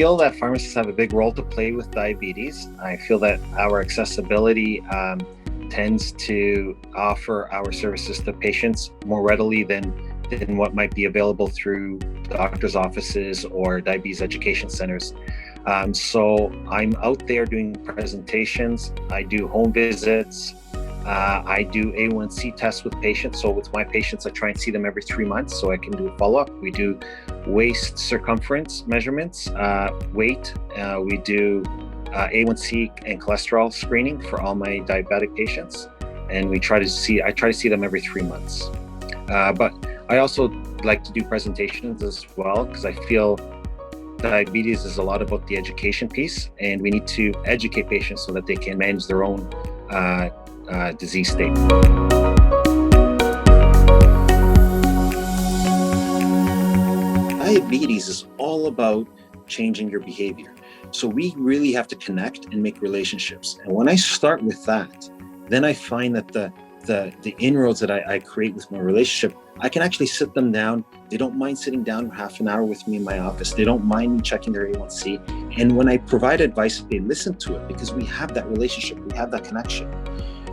feel that pharmacists have a big role to play with diabetes. I feel that our accessibility tends to offer our services to patients more readily than what might be available through doctors' offices or diabetes education centers. So I'm out there doing presentations. I do home visits. I do A1C tests with patients. So with my patients, I try and see them every 3 months so I can do a follow-up. We do waist circumference measurements, weight. We do A1C and cholesterol screening for all my diabetic patients. And I try to see them every 3 months. But I also like to do presentations as well, because I feel diabetes is a lot about the education piece, and we need to educate patients so that they can manage their own disease state. Diabetes is all about changing your behavior. So we really have to connect and make relationships. And when I start with that, then I find that the inroads that I create with my relationship, I can actually sit them down. They don't mind sitting down half an hour with me in my office. They don't mind me checking their A1C. And when I provide advice, they listen to it because we have that relationship, we have that connection.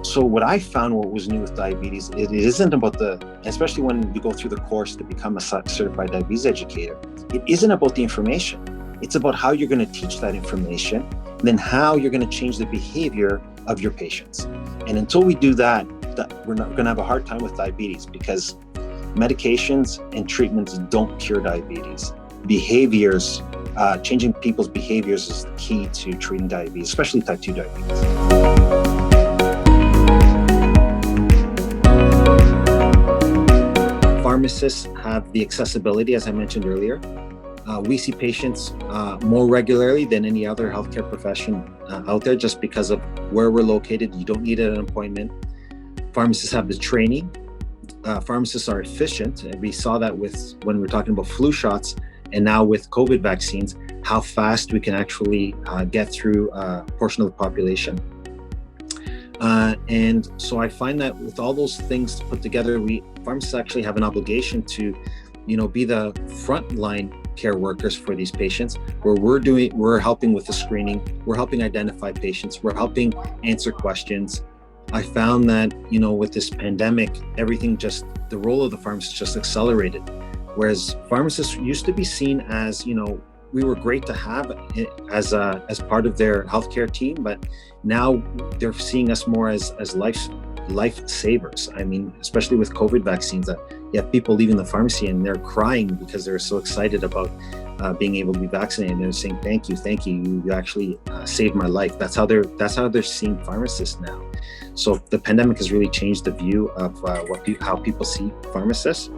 So what I found, what was new with diabetes, it isn't about especially when you go through the course to become a certified diabetes educator, it isn't about the information. It's about how you're going to teach that information, and then how you're going to change the behavior of your patients. And until we do that, we're not going to have a hard time with diabetes, because medications and treatments don't cure diabetes. Behaviors, changing people's behaviors is the key to treating diabetes, especially type 2 diabetes. Pharmacists have the accessibility, as I mentioned earlier. We see patients more regularly than any other healthcare profession out there, just because of where we're located. You don't need an appointment. Pharmacists have the training. Pharmacists are efficient. And we saw that when we're talking about flu shots, and now with COVID vaccines, how fast we can actually get through a portion of the population. And so I find that with all those things put together, pharmacists actually have an obligation to, be the frontline care workers for these patients, where we're helping with the screening, we're helping identify patients, we're helping answer questions. I found that, with this pandemic, the role of the pharmacist just accelerated. Whereas pharmacists used to be seen as, we were great to have as part of their healthcare team, but now they're seeing us more as lifesavers. I mean, especially with COVID vaccines, you have people leaving the pharmacy and they're crying because they're so excited about being able to be vaccinated. And they're saying, thank you, you actually saved my life. That's how they're seeing pharmacists now. So the pandemic has really changed the view of how people see pharmacists.